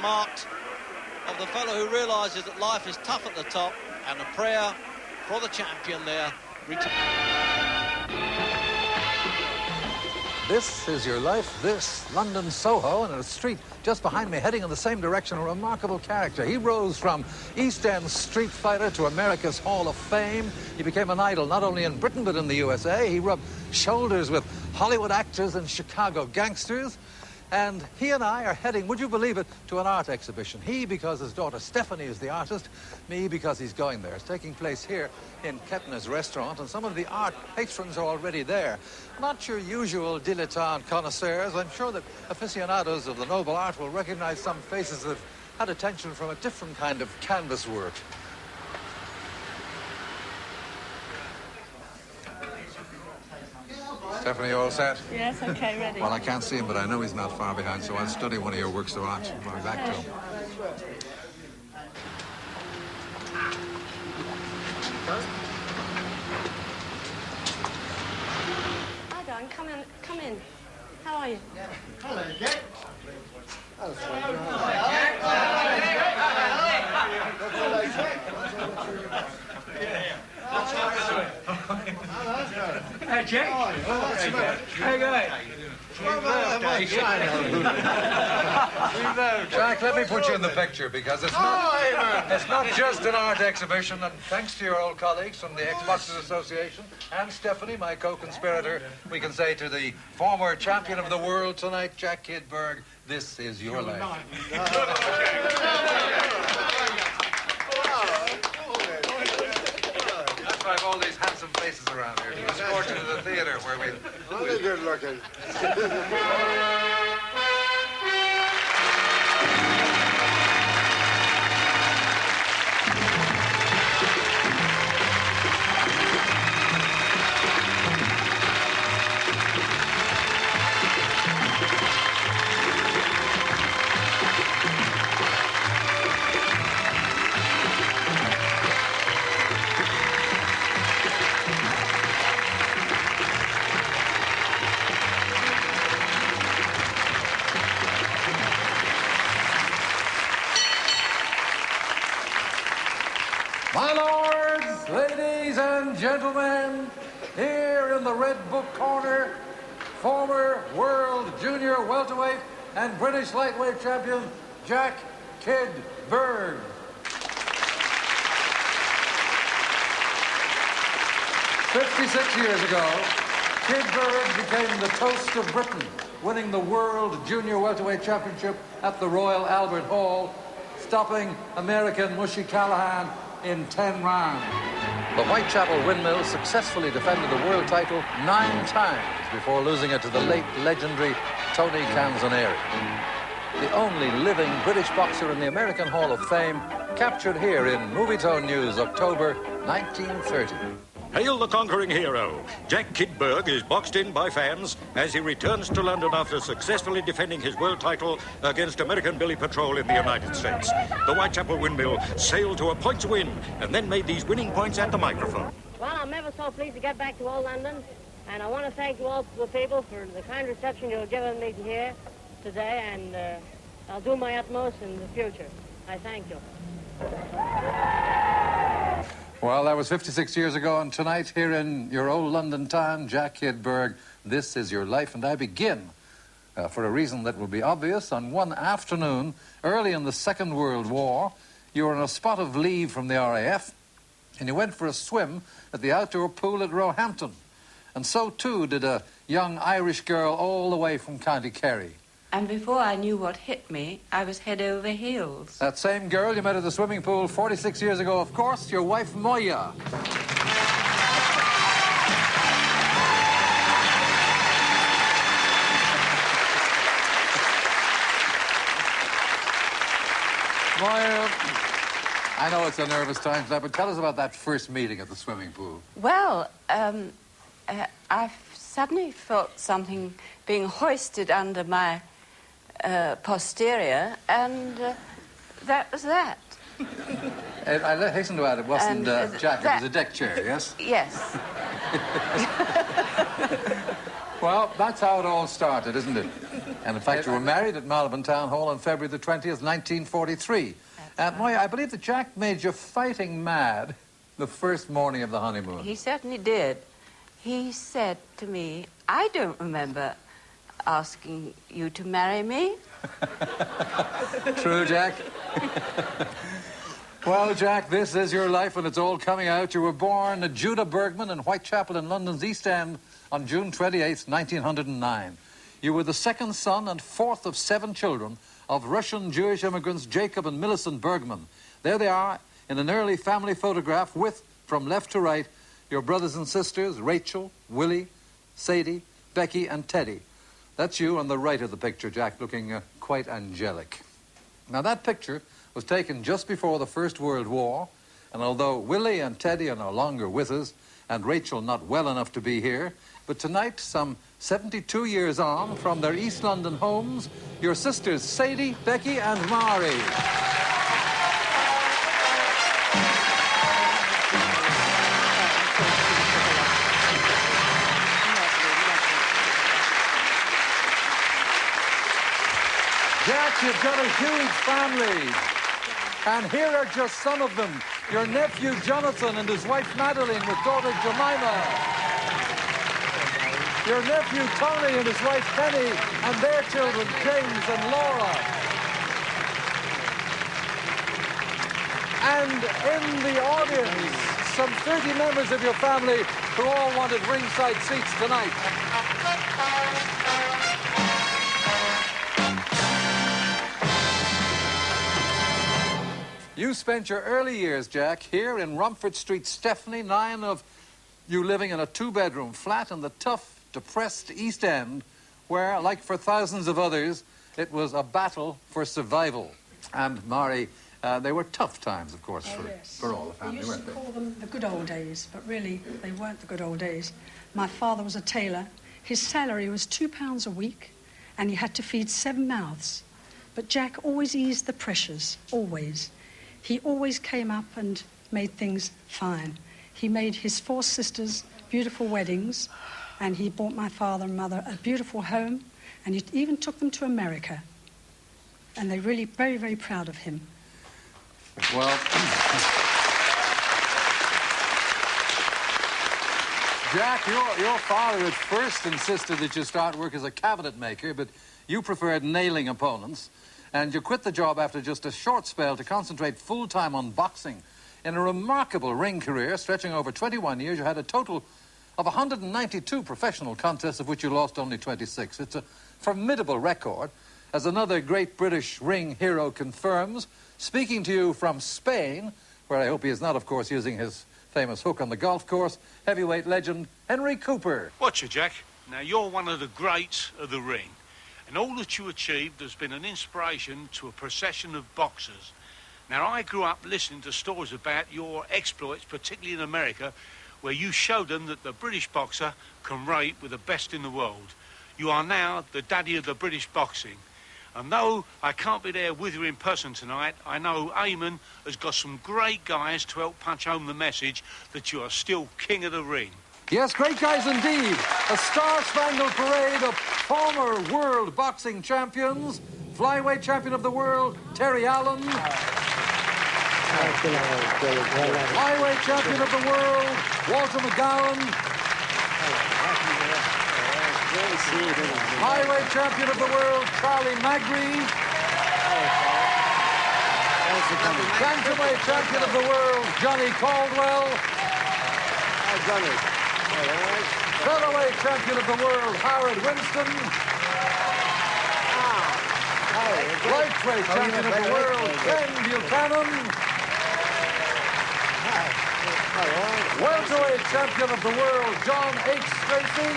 marked of the fellow who realises that life is tough at the top, and a prayer for the champion there. This is your life, this London Soho, and a street just behind me heading in the same direction, a remarkable character. He rose from East End street fighter to America's Hall of Fame. He became an idol not only in Britain but in the USA. He rubbed shoulders with Hollywood actors and Chicago gangsters. And he and I are heading, would you believe it, to an art exhibition. He because his daughter Stephanie is the artist, me because he's going there. It's taking place here in Ketner's restaurant, and some of the art patrons are already there. Not your usual dilettante connoisseurs. I'm sure that aficionados of the noble art will recognize some faces that have had attention from a different kind of canvas work. Stephanie, you all set? Yes, okay, ready. Well, I can't see him, but I know he's not far behind, so I'll study one of your works of art. I'll be back to him. Hi, darling, come in. How are you? Hello, Jack. Hello, Hey, Jake. How you going? Jack, let me put you in the picture, because it's not just an art exhibition, and thanks to your old colleagues from the Xboxers Association and Stephanie, my co-conspirator, we can say to the former champion of the world tonight, Jack Kid Berg, this is your life. I have all these handsome faces around here. It's fortunate to the theatre where we... Only good looking. My lords, ladies and gentlemen, here in the Red Book corner, former world junior welterweight and British lightweight champion, Jack Kid Berg. "56 years ago, Kid Berg became the toast of Britain, winning the World Junior Welterweight Championship at the Royal Albert Hall, stopping American Mushy Callahan in 10 rounds. The Whitechapel Windmill successfully defended the world title 9 times before losing it to the late legendary Tony Canzoneri. The only living British boxer in the American Hall of Fame, captured here in Movietone News, October 1930. Hail the conquering hero. Jack Kid Berg is boxed in by fans as he returns to London after successfully defending his world title against American Billy Patrol in the United States. The Whitechapel Windmill sailed to a points win and then made these winning points at the microphone. Well, I'm ever so pleased to get back to old London, and I want to thank you all the people for the kind reception you've given me here today, and I'll do my utmost in the future. I thank you. Well, that was 56 years ago, and tonight here in your old London town, Jack Kid Berg, this is your life, and I begin, for a reason that will be obvious. On one afternoon, early in the Second World War, you were on a spot of leave from the RAF, and you went for a swim at the outdoor pool at Roehampton. And so, too, did a young Irish girl all the way from County Kerry. And before I knew what hit me, I was head over heels. That same girl you met at the swimming pool 46 years ago, of course, your wife, Moya. Moya, I know it's a nervous time tonight, but tell us about that first meeting at the swimming pool. Well, I suddenly felt something being hoisted under my posterior, and that was that. I hasten to add, it wasn't Jack, it was a deck chair, yes? Yes. Well, that's how it all started, isn't it? And in fact, you were married at Malvern Town Hall on February the 20th, 1943. And Moya, I believe that Jack made you fighting mad the first morning of the honeymoon. He certainly did. He said to me, I don't remember asking you to marry me. True, Jack? Well, Jack, this is your life and it's all coming out. You were born Judah Bergman in Whitechapel in London's East End on June 28th, 1909. You were the second son and fourth of 7 children of Russian Jewish immigrants Jacob and Millicent Bergman. There they are in an early family photograph with, from left to right, your brothers and sisters, Rachel, Willie, Sadie, Becky, and Teddy. That's you on the right of the picture, Jack, looking quite angelic. Now, that picture was taken just before the First World War, and although Willie and Teddy are no longer with us, and Rachel not well enough to be here, but tonight, some 72 years on, from their East London homes, your sisters Sadie, Becky, and Mari. Jack, you've got a huge family. And here are just some of them. Your nephew Jonathan and his wife Madeline with daughter Jemima. Your nephew Tony and his wife Penny and their children James and Laura. And in the audience, some 30 members of your family who all wanted ringside seats tonight. You spent your early years, Jack, here in Rumford Street, Stephanie, 9 of you living in a 2-bedroom flat in the tough, depressed East End, where, like for thousands of others, it was a battle for survival. And, Mari, they were tough times, of course, for all the family, We used weren't to they? call them the good old days, but really, they weren't the good old days. My father was a tailor. His salary was £2 a week, and he had to feed 7 mouths. But Jack always eased the pressures, always. He always came up and made things fine. He made his 4 sisters beautiful weddings, and he bought my father and mother a beautiful home, and he even took them to America. And they're really very, very proud of him. Well, Jack, your father at first insisted that you start work as a cabinet maker, but you preferred nailing opponents. And you quit the job after just a short spell to concentrate full-time on boxing. In a remarkable ring career stretching over 21 years, you had a total of 192 professional contests, of which you lost only 26. It's a formidable record, as another great British ring hero confirms. Speaking to you from Spain, where I hope he is not, of course, using his famous hook on the golf course, heavyweight legend Henry Cooper. Watch it, Jack. Now, you're one of the greats of the ring. And all that you achieved has been an inspiration to a procession of boxers. Now, I grew up listening to stories about your exploits, particularly in America, where you showed them that the British boxer can rate with the best in the world. You are now the daddy of the British boxing. And though I can't be there with you in person tonight, I know Eamon has got some great guys to help punch home the message that you are still king of the ring. Yes, great guys indeed. A star-spangled parade of former world boxing champions. Flyweight champion of the world, Terry Allen. Flyweight champion of the world, Walter McGowan. Flyweight champion of the world, Charlie Magri. Bantamweight champion of the world, Johnny Caldwell. Featherweight champion of the world, Howard Winston. Lightweight champion of the world, Ken Buchanan. Welterweight champion of the world, John H. Tracy.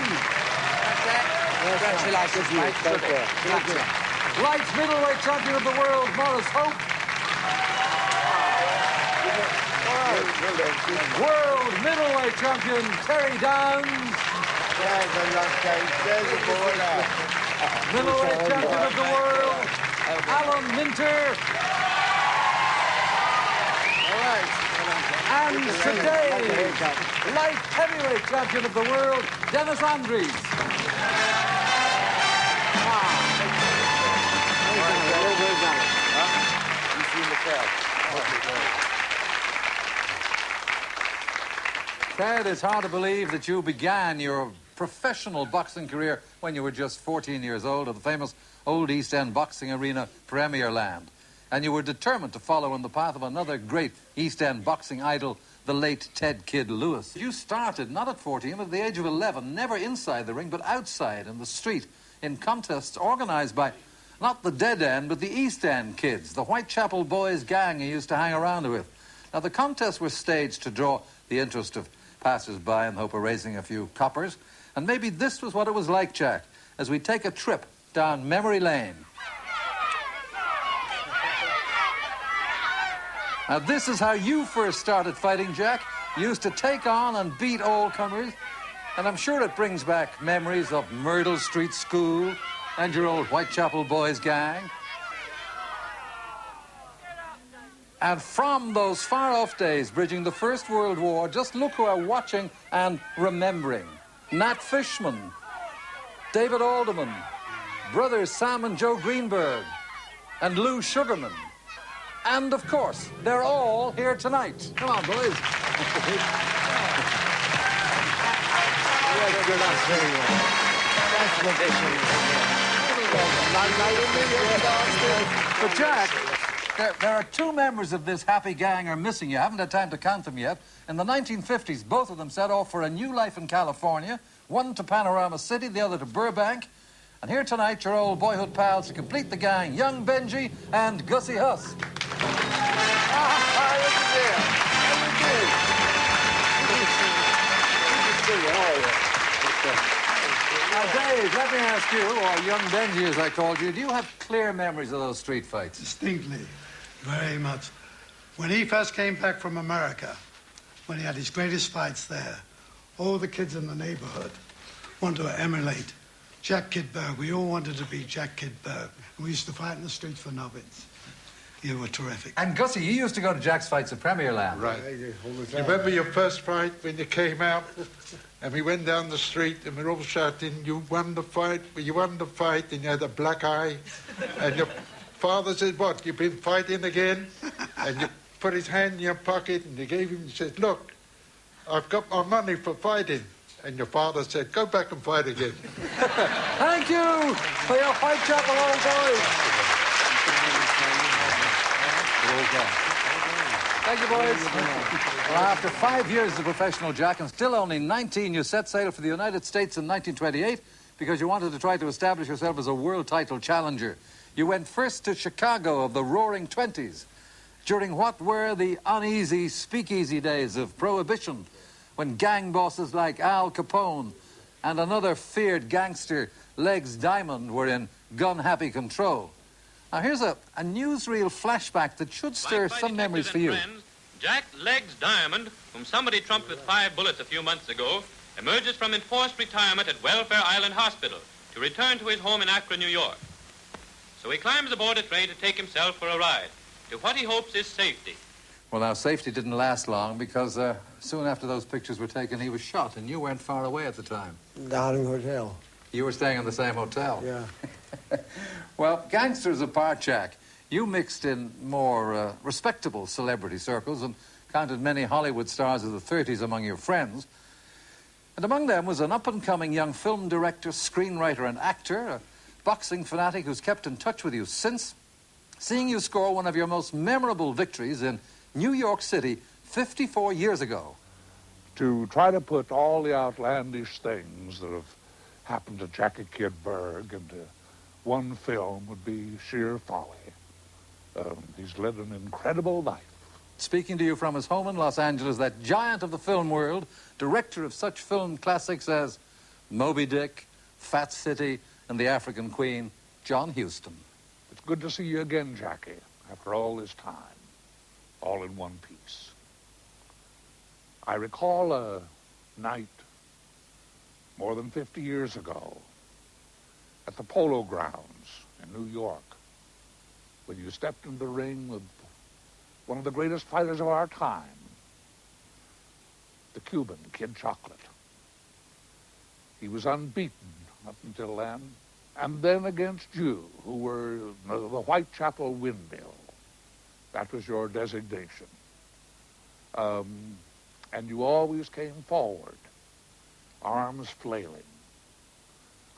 Light middleweight champion of the world, Morris Hope. World middleweight champion, Terry Downs. Middleweight champion of the world, Alan Minter. And today, light heavyweight champion of the world, Dennis Andrews. Ted, it's hard to believe that you began your professional boxing career when you were just 14 years old at the famous Old East End boxing arena, Premierland. And you were determined to follow in the path of another great East End boxing idol, the late Ted Kid Lewis. You started not at 14, but at the age of 11, never inside the ring, but outside in the street, in contests organized by not the Dead End, but the East End kids, the Whitechapel boys gang you used to hang around with. Now, the contests were staged to draw the interest of passers-by in the hope of raising a few coppers. And maybe this was what it was like, Jack, as we take a trip down memory lane. Now, this is how you first started fighting, Jack. You used to take on and beat all comers. And I'm sure it brings back memories of Myrtle Street School and your old Whitechapel boys gang. And from those far-off days, bridging the First World War, just look who are watching and remembering. Nat Fishman, David Alderman, brothers Sam and Joe Greenberg, and Lou Sugarman. And, of course, they're all here tonight. Come on, boys. But, Jack, there are two members of this happy gang are missing. You haven't had time to count them yet. In the 1950s, both of them set off for a new life in California, one to Panorama City, the other to Burbank. And here tonight, your old boyhood pals to complete the gang, young Benji and Gussie Huss. Now, Dave, let me ask you, or young Benji as I called you, do you have clear memories of those street fights? Distinctly, very much. When he first came back from America, when he had his greatest fights there, all the kids in the neighborhood wanted to emulate Jack Kid Berg. We all wanted to be Jack Kid Berg. And we used to fight in the streets for nubbins. You were terrific. And Gussie, you used to go to Jack's fights at Premierland. Right. You remember your first fight when you came out? And we went down the street and we were all shouting, you won the fight, and you had a black eye. And your father said, what, you've been fighting again? And you put his hand in your pocket and you gave him, he said, look, I've got my money for fighting. And your father said, go back and fight again. Thank you for your Whitechapel old boys. Thank you, boys. Well, after 5 years as a professional, Jack, and still only 19, you set sail for the United States in 1928 because you wanted to try to establish yourself as a world title challenger. You went first to Chicago of the Roaring Twenties during what were the uneasy speakeasy days of Prohibition, when gang bosses like Al Capone and another feared gangster, Legs Diamond, were in gun-happy control. Now, here's a newsreel flashback that should stir some memories for you. Friends, Jack Legs Diamond, whom somebody trumped with 5 bullets a few months ago, emerges from enforced retirement at Welfare Island Hospital to return to his home in Accra, New York. So he climbs aboard a train to take himself for a ride to what he hopes is safety. Well, now, safety didn't last long because soon after those pictures were taken, he was shot, and you weren't far away at the time. Darling Hotel. You were staying in the same hotel? Yeah. Well, gangsters apart, Jack, you mixed in more respectable celebrity circles and counted many Hollywood stars of the 30s among your friends. And among them was an up-and-coming young film director, screenwriter, and actor, a boxing fanatic who's kept in touch with you since, seeing you score one of your most memorable victories in New York City 54 years ago. To try to put all the outlandish things that have happened to Jackie Kid Berg into one film would be sheer folly. He's led an incredible life. Speaking to you from his home in Los Angeles, that giant of the film world, director of such film classics as Moby Dick, Fat City, and The African Queen, John Huston. It's good to see you again, Jackie, after all this time, all in one piece. I recall a night more than 50 years ago at the Polo Grounds in New York when you stepped into the ring with one of the greatest fighters of our time, the Cuban, Kid Chocolate. He was unbeaten up until then, and then against you, who were the Whitechapel Windmill. That was your designation. And you always came forward, arms flailing.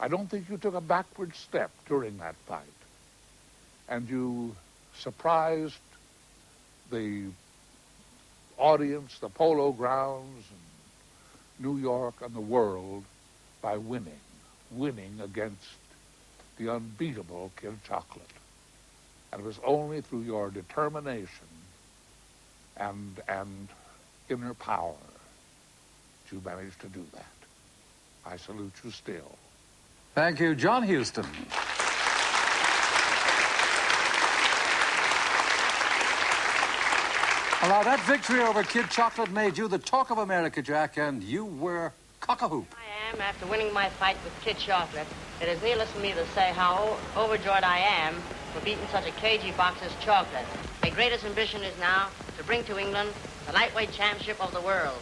I don't think you took a backward step during that fight. And you surprised the audience, the polo grounds, and New York and the world by winning against the unbeatable Kid Chocolate. And it was only through your determination and inner power that you managed to do that. I salute you still. Thank you, John Huston. Well, now, that victory over Kid Chocolate made you the talk of America, Jack, and you were cock-a-hoop. I am, after winning my fight with Kid Chocolate, it is needless for me to say how overjoyed I am for beating such a cagey boxer as Chocolate. My greatest ambition is now to bring to England the lightweight championship of the world.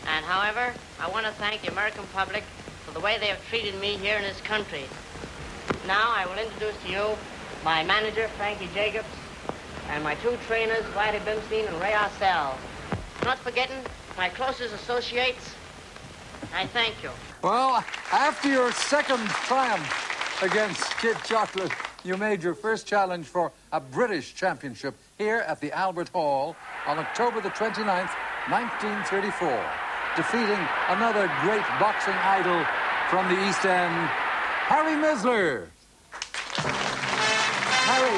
And however, I want to thank the American public for the way they have treated me here in this country. Now I will introduce to you my manager, Frankie Jacobs, and my two trainers, Wladimir and Ray Arcel. Not forgetting my closest associates, I thank you. Well, after your second triumph against Kid Chocolate, you made your first challenge for a British championship here at the Albert Hall on October the 29th, 1934, defeating another great boxing idol from the East End, Harry Misler. Harry.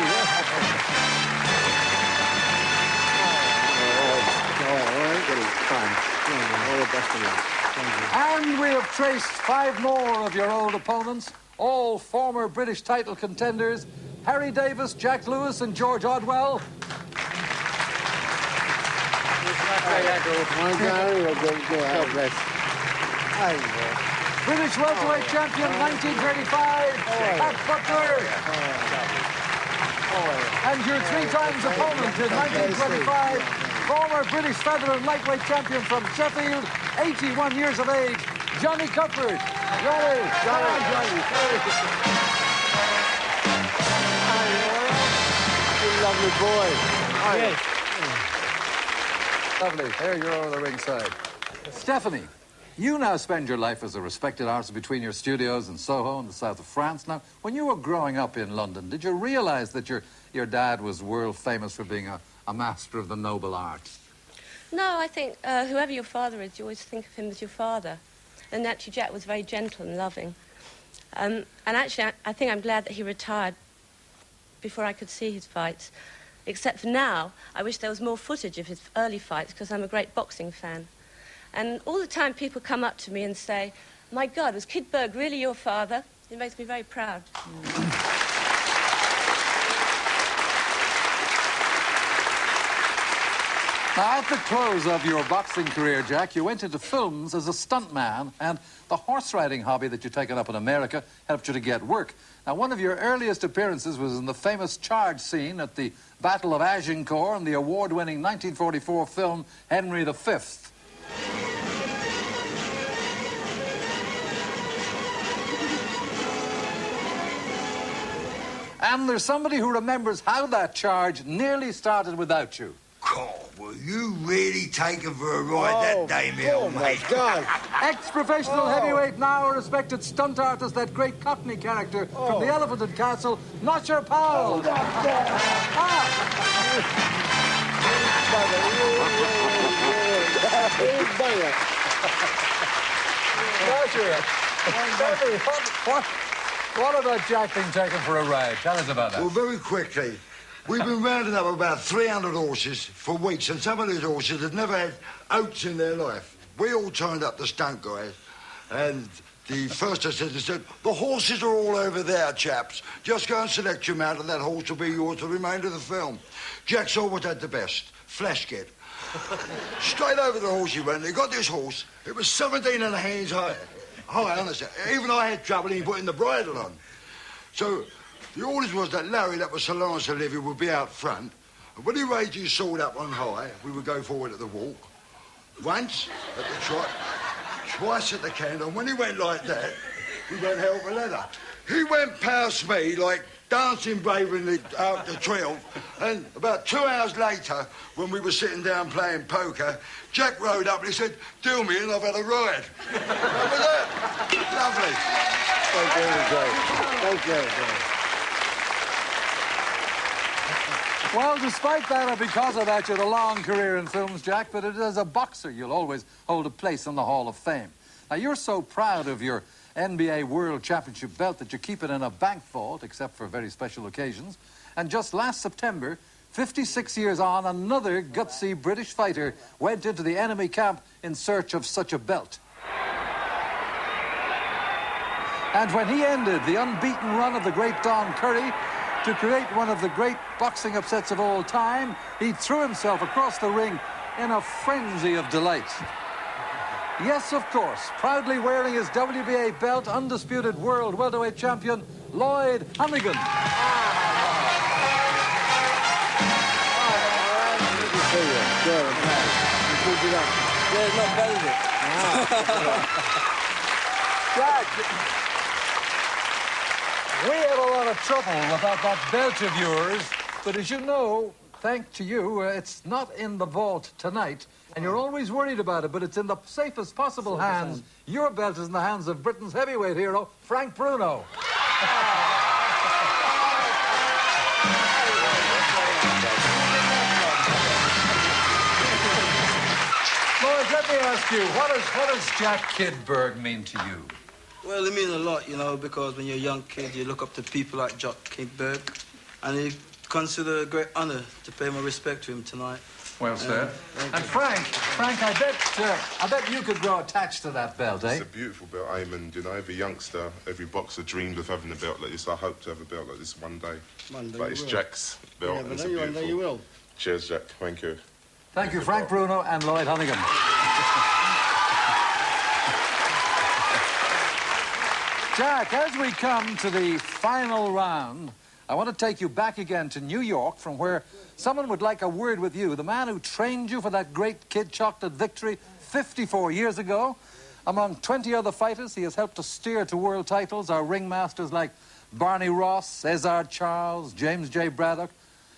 And we have traced 5 more of your old opponents, all former British title contenders, Harry Davis, Jack Lewis, and George Odwell. British welterweight champion 1935, Pat Butler. And your 3 times opponent in 1925, former British feather and lightweight champion from Sheffield, 81 years of age, Johnny Cuthbert. Johnny. Lovely boy. Yes. Lovely. There you're over the ringside. Stephanie, you now spend your life as a respected artist between your studios in Soho in the south of France. Now, when you were growing up in London, did you realize that your dad was world famous for being a master of the noble arts? No, I think whoever your father is, you always think of him as your father. And actually, Jack was very gentle and loving. And actually, I think I'm glad that he retired before I could see his fights. Except for now, I wish there was more footage of his early fights because I'm a great boxing fan. And all the time people come up to me and say, my God, was Kid Berg really your father? It makes me very proud. Now, at the close of your boxing career, Jack, you went into films as a stuntman, and the horse riding hobby that you'd taken up in America helped you to get work. Now, one of your earliest appearances was in the famous charge scene at the Battle of Agincourt in the award-winning 1944 film Henry V. And there's somebody who remembers how that charge nearly started without you. God, were you really taken for a ride that day, mate? God. Ex-professional heavyweight, now a respected stunt artist, that great Cockney character from the Elephant and Castle, not your pal. What about Jack being taken for a ride? Tell us about that. Well, very quickly. We've been rounding up about 300 horses for weeks, and some of these horses had never had oats in their life. We all turned up the stunt guys, and the first assistant said, the horses are all over there, chaps. Just go and select your mount, and that horse will be yours for the remainder of the film. Jack's always had the best, Flash Kid. Straight over the horse he went. He got this horse. It was 17 and a hands high. High, honestly. Even I had trouble in putting the bridle on. So the orders was that Larry, that was Sir Lawrence Olivier, would be out front. And when he raised his sword up on high, we would go forward at the walk. Once at the trot, twice at the canter. And when he went like that, we went hell for leather. He went past me like dancing bravely out the 12. And about 2 hours later, when we were sitting down playing poker, Jack rode up and he said, "Deal me and I've had a ride." That was it. Lovely. Thank you, Jack. Thank you, Jack. Well, despite that, or because of that, you had a long career in films, Jack, but as a boxer, you'll always hold a place in the Hall of Fame. Now, you're so proud of your NBA World Championship belt that you keep it in a bank vault, except for very special occasions. And just last September, 56 years on, another gutsy British fighter went into the enemy camp in search of such a belt. And when he ended the unbeaten run of the great Don Curry to create one of the great boxing upsets of all time, he threw himself across the ring in a frenzy of delight. Yes, of course, proudly wearing his WBA belt, undisputed world welterweight champion, Lloyd Hannigan. Jack, we had a lot of trouble about that belt of yours, but as you know, thanks to you, it's not in the vault tonight, and you're always worried about it, but it's in the safest possible hands. Your belt is in the hands of Britain's heavyweight hero, Frank Bruno. Lloyd, let me ask you, what does Jack Kid Berg mean to you? Well, it means a lot, you know, because when you're a young kid, you look up to people like Jack Kid Berg, and you consider it a great honor to pay my respect to him tonight. Well said. And Frank, I bet you could grow attached to that belt, eh? It's a beautiful belt, Eamon. You know, every youngster, every boxer dreamed of having a belt like this. I hope to have a belt like this one day. But it's Jack's belt. Yeah, but then one day you will. Cheers, Jack. Thank you. Thank you, Frank Bruno and Lloyd Hannigan. Jack, as we come to the final round, I want to take you back again to New York, from where someone would like a word with you. The man who trained you for that great Kid Chocolate victory 54 years ago. Among 20 other fighters, he has helped to steer to world titles our ringmasters like Barney Ross, Cesar Charles, James J. Braddock,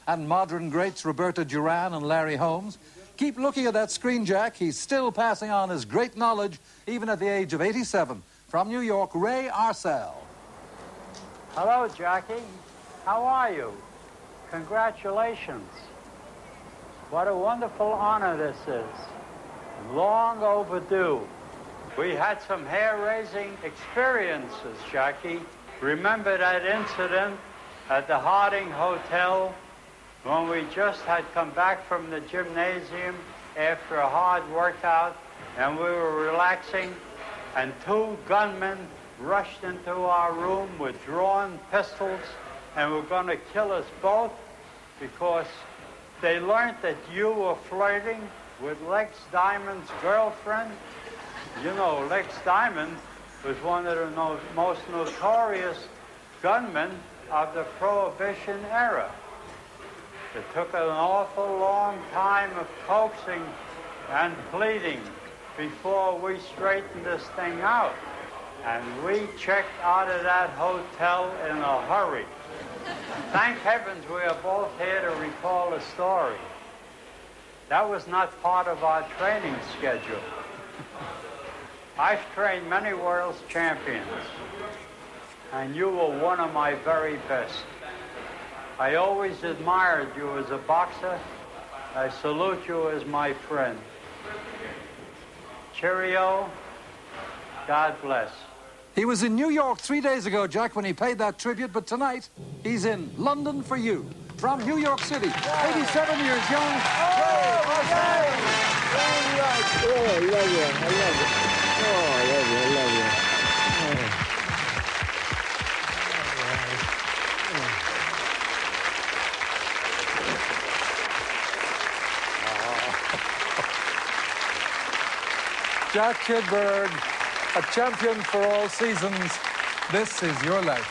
and modern greats Roberto Duran and Larry Holmes. Keep looking at that screen, Jack. He's still passing on his great knowledge, even at the age of 87. From New York, Ray Arcel. Hello, Jackie. How are you? Congratulations. What a wonderful honor this is. Long overdue. We had some hair-raising experiences, Jackie. Remember that incident at the Harding Hotel when we just had come back from the gymnasium after a hard workout and we were relaxing, and two gunmen rushed into our room with drawn pistols and were going to kill us both because they learned that you were flirting with Lex Diamond's girlfriend. You know, Lex Diamond was one of the most notorious gunmen of the Prohibition era. It took an awful long time of coaxing and pleading before we straightened this thing out. And we checked out of that hotel in a hurry. Thank heavens we are both here to recall the story. That was not part of our training schedule. I've trained many world champions, and you were one of my very best. I always admired you as a boxer. I salute you as my friend. Cheerio. God bless. He was in New York 3 days ago, Jack, when he paid that tribute, but tonight he's in London for you. From New York City, 87 years young. Oh, I love you. I love you. Oh, I love you. I love you. Jack Kid Berg, a champion for all seasons. This is your life.